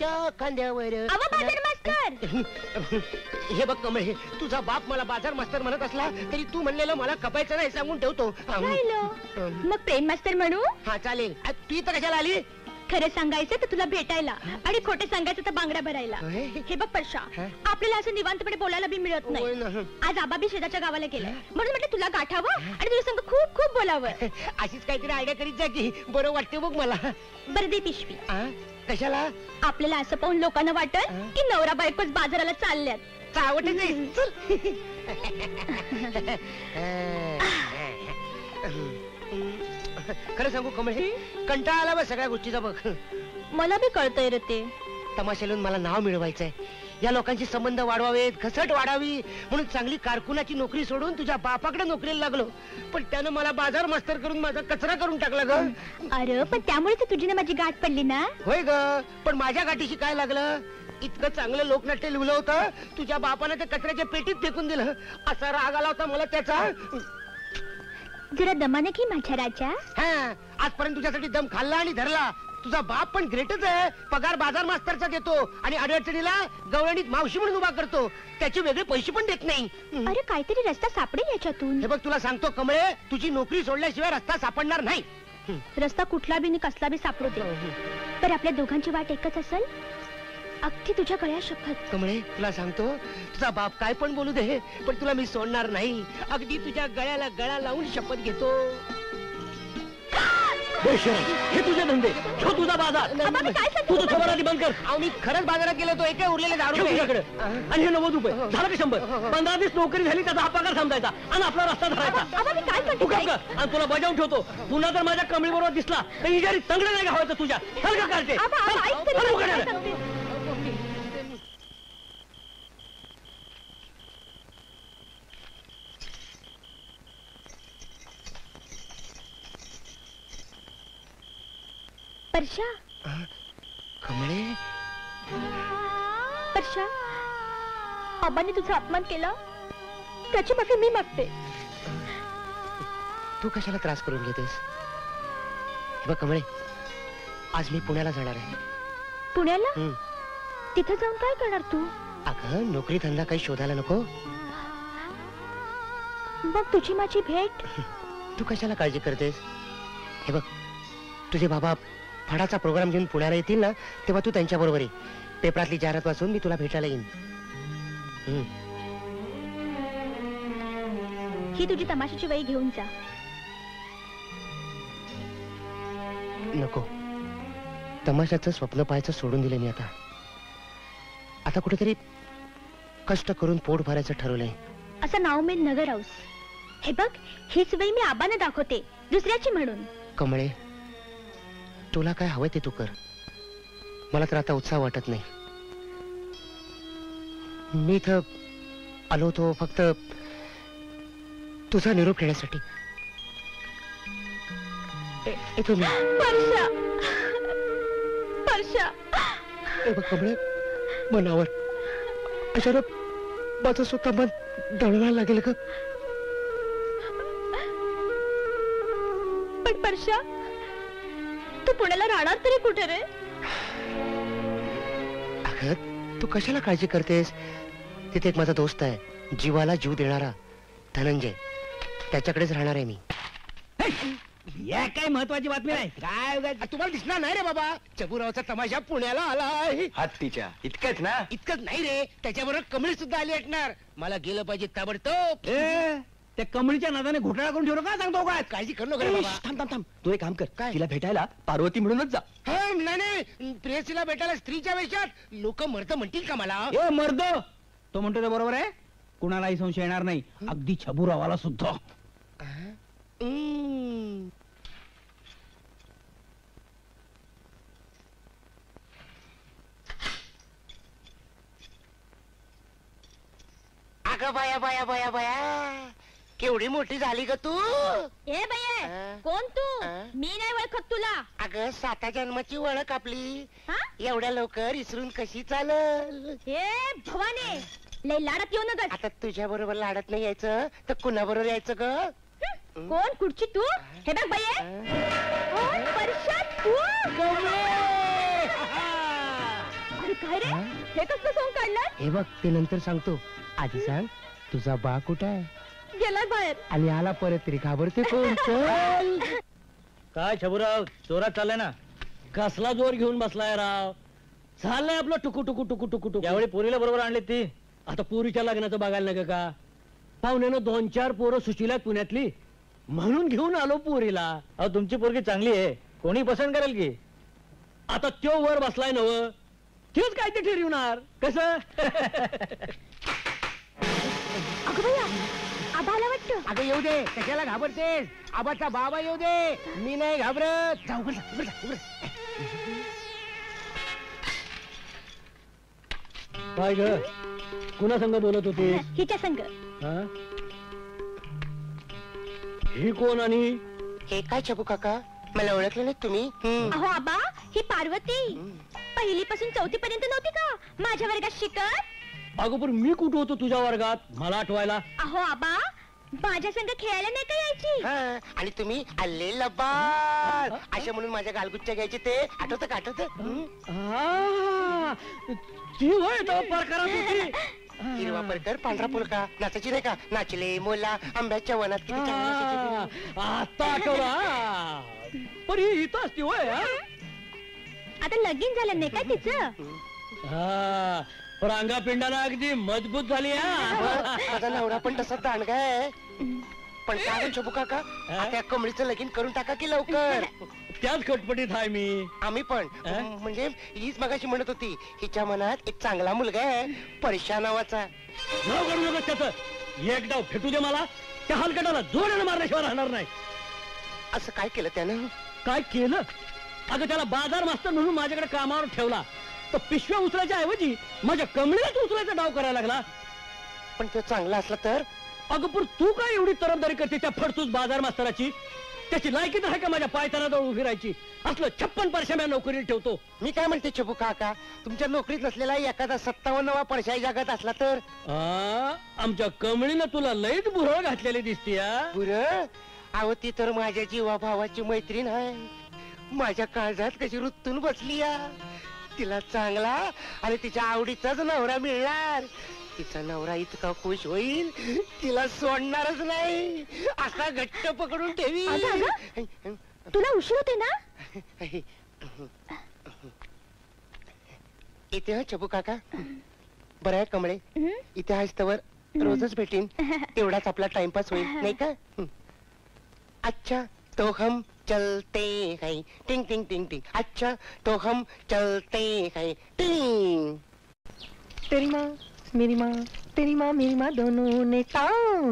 तुझ्या खांद्यावर. बाजार मास्तर. हे बघ कमळे, तुझा बाप मला बाजार मास्तर म्हणत असला तरी तू म्हणलेलं मला कपायचं नाही सांगून ठेवतो. मग प्रेम मास्तर म्हणू? हा चालेल. तू इथं कशाला आली? खरं सांगायचं तर तुला भेटायला आणि खोटे सांगायचं तर बांगड्या भरायला. हे बघ परशा, आपल्याला असं निवांतपणे बोलायला बी मिळत नाही. आज आबा बी शेजारच्या गावाला गेलाय म्हणून म्हटलं तुला गाठावं आणि तुझ्या संग खूप खूप बोलावं. अशीच काहीतरी आयडिया करीत जा की बरं वाटते बघ मला. बरं दे पिशवी. कशाला? आपल्याला असं पाहून लोकांना वाटत की नवरा बायकोच बाजाराला चालल्यात. चावट खरं सांगू कमळे, कंटाळा आला बघ सगळ्या गोष्टीचा. बघ मला बी कळतंय रे ते. तमाशालून मला नाव मिळवायचंय, या लोकांचे संबंध वाढवावेत, घसट वाढावी म्हणून चांगली कारकुनाची नोकरी सोडून तुझ्या बापाकडे नोकरीला लागलो. पण त्यानं मला बाजार मास्तर करून माझा कचरा करून टाकला ग. अरे पण त्यामुळे तर तुझी ना माझी गाठ पडली ना. होय ग, पण माझ्या गाठीशी काय लागलं? इतकं चांगलं लोकनाट्य लिहिलं होतं, तुझ्या बापानं त्या कचऱ्याच्या पेटीत फेकून दिलं. असा राग आला होता मला त्याचा. जरा दमाने की माझ्या राजा. हा, आजपर्यंत तुझ्यासाठी दम खाल्ला आणि धरला. तुझा बाप पण ग्रेटच आहे. पगार बाजार मास्तरचा देतो आणि अडचणीला गवळणीत मावशी म्हणून उभा करतो. त्याचे वेगळे पैसे पण देत नाही. अरे काहीतरी रस्ता सापडेल याच्यातून. हे बघ तुला सांगतो कमळे, तुझी नोकरी सोडल्याशिवाय रस्ता सापडणार नाही. रस्ता कुठला बी कसला बी सापडू दे, पण आपल्या दोघांची वाट एकच असेल. अगदी तुझ्या गळ्या शपथ. कमळे तुला सांगतो, तुझा बाप काय पण बोलू दे, पण तुला मी सोडणार नाही. अगदी तुझ्या गळ्याला गळा लावून शपथ घेतो. हे तुझे धंदे, ठेव तुझा बाजार. तुझं खबरादी बंद कर. मी खरंच बाजारात गेलो तो एक उरलेले दारू तुझ्याकडे. आणि हे 90 रुपये झालं का 100? 15 दिवस नोकरी झाली त्याचा हा पगार समजायचा आणि आपला रस्ता धरायचा. तू काम कर आणि तुला बजावून ठेवतो. पुन्हा जर माझ्या कमळी बरोबर दिसला तर इजारी चांगलं नाही घावायचं तुझ्या. हलका काढते. परशा. कमळे, परशा, आबांनी तुझा अपमान केला त्याची माफी मी मागते. तू कशाला त्रास करून घेतेस? बघ कमळे, आज मी पुण्याला जाणार आहे. पुण्याला? तिथे जाऊन काय करणार तू? अगं नोकरी धंदा काही शोधायला नको? मग तुझी माझी भेट? तू कशाला काळजी करतेस? हे बघ, तुझे बाबा फडाचा प्रोग्राम घेऊन पुण्याला येतील ना, तेव्हा तू त्यांच्या बरोबर ये. पेपरातली जाहिरात वाचून मी तुला भेटायला येईन. ही तुझी तमाशाची वही घेऊन जा. नको, तमाशाचं स्वप्न पाहायचं सोडून दिले मी आता. आता कुठेतरी कष्ट करून पोट भरायचं ठरवलंय. असं नाव मी नगर हाऊस. हे बघ, हीच वही मी आबांना दाखवते, दुसऱ्याची म्हणून. कमळे, तुला काय हवंय ते तू कर. मला तर आता उत्साह वाटत नाही. मी इथं आलो होतो फक्त तुझा निरोप घेण्यासाठी. येतो मी. परशा, परशा. बघ कमळे, मनावर अचानक माझं स्वतः मन दळवायला लागेल का? पण परशा, तू पुण्याला राहणार तरी कुठे रे? अगं तू कशाला काळजी करतेस? तिथे एक माझा दोस्त आहे, जीवाला जीव देणारा धनंजय. त्याच्याकडेच राहणार आहे मी. या काय महत्वाची बातमी नाही. काय तुम्हाला दिसणार नाही रे बाबा, चबुरावचा तमाशा पुण्याला आलाय. हत्तीच्या इतकंच ना? इतकंच नाही रे, त्याच्याबरोबर कमळी सुद्धा आली असणार. मला गेलं पाहिजे ताबडतोब. त्या कमळीच्या नादाने घोटाळा करून ठेवलं का सांगतो काय? काळजी करू नका रे बाबा. थांब थांब थांब, तू एक काम कर. काय? तिला भेटायला पार्वती म्हणूनच जा. नाही, प्रेयसीला भेटायला स्त्रीच्या वेशात लोक मर्द म्हणतील का मला? मर्द तो म्हणतो ते बरोबर आहे. कुणालाही संशय येणार नाही, अगदी छबुरावाला सुद्धा. अगं बाया बाया बाया बाया, केवढी मोठी झाली ग तू. ए बाये, कोण तू? मी नाही ओळखत तुला. अगं 7 जन्माची ओळख आपली. एवढ्या लवकर इसरून कशी चालल? ए भवाने, लय लाडत येऊ नका. आता तुझ्या बरोबर लाडत नाही यायचं तर कुणा बरोबर यायचं ग? कोण कुठची तू? हे बघ बाये, परशा तू. काय रे हे कसलं सोंग काढलं हे बघ ते नंतर सांगतो, आधी सांग तुझा बा कुठं आहे गेलाय बाहेर. आणि आला परत तरी घाबरते कोण? चल. काय छबुराव जोरात चाललाय ना? कसला जोर घेऊन बसलाय राव? चाललंय आपलं टुकू टुकू टुकू टुकू टुकू. यावेळी पोरीला बरोबर आणली ती. आता पोरीच्या लग्नाचं बघायला नका का? पाहुण्यानं 2-4 पोरं सुशीलात पुण्यातली, म्हणून घेऊन आलो पोरीला. अहो तुमची पोरगी चांगली आहे, कोणी पसंत करेल की. आता त्यो वर बसलाय नव, तेच काय ते ठरवणार कसं? अगं भैया आबा आला वाटतं. अगं येऊ दे, कशाला घाबरतेस? आबाचा बाबा येऊ दे, मी नाही घाबरत. जाऊ उघड जा, उघड जा, उघड जा. काय ग कुणा संग बोलत होती? हिच्या संग. हा? ही कोण आणि हे काय छबू काका, मला ओळखलं नाही तुम्ही? अहो आबा ही पार्वती पहिलीपासून 4थी पर्यंत नव्हती का माझ्या वर्गात शिकत? अगं पण मी कुठं होतो तुझ्या वर्गात मला आठवायला? अहो आबा माझ्या संग खेळायला नाही का यायची? आणि तुम्ही आले लबाड असे म्हणून माझ्या गालगुच्च्या घ्यायचे ते आठवतं का? आठवतं? आ, ती होय तो प्रकारात होती. हिरवा परकर पांढरा पुलका नाचायची नाही का? नाचले मोला आंब्याच्या वनात किती छान नाचायची ती. आता आठवला. पण ही इथं असती होय. हा? आता लगीन झालं नाही काय तिचं? हा, रांगा पिंडाला अगदी मजबूत झाली. हा माझा नवरा पण तसा दांडगा आहे. पण काय म्हणतो छबू काका, त्या कमळीचं लगीन करून टाका की लवकर. त्याच खटपटीत आहे मी. आम्ही पण म्हणजे हीच मगाशी म्हणत होती, हिच्या मनात एक चांगला मुलगा आहे परशा नावाचा. नाव काढू नका त्याचं. एक डाव फेटू दे मला, त्या हलकटाला जोरानं मारल्याशिवाय राहणार नाही. असं काय केलं त्यानं? काय केलं? अगं त्याला बाजार मास्तर म्हणून माझ्याकडे कामावर ठेवला, तर पिशव्या उचलायच्या ऐवजी माझ्या कमळीलाच उचलायचा डाव करायला लागला. पण तो चांगला असला तर? अगं पण तू काय एवढी तरफदारी करते त्या फडतूस बाजार मास्तराची? त्याची लायकी तर आहे का माझ्या पायतानाजवळ उभी राहायची? असलं 56 परशा मी नोकरीला ठेवतो. मी काय म्हणते छबू काका, तुमच्या नोकरीत नसलेला एखादा 57वा परशा जगात असला तर? आमच्या कमळीनं तुला लईच बुरळ घातलेली दिसते. बुरं? अहो ती तर माझ्या जीवा भावाची मैत्रीण आहे. माझ्या काळजात कशी रुतून बसली या. तिला चांगला आणि तिच्या आवडीचाच नवरा मिळणार. तिचा नवरा इतका खुश होईल, तिला सोडणारच नाही, असा घट्ट पकडून ठेवी. तुला उशीर होते ना? इथे हा छबू काका. बरं आहे कमळे, इथे आहेस तवर रोजच भेटीन, तेवढाच आपला टाइमपास होईल नाही का? अच्छा तो हम चलते हैं, टिंग टिंग टिंग टिंग. अच्छा तो हम चलते हैं, टिंग. तेरी माँ मेरी माँ, तेरी माँ मेरी माँ दोनों ने टांग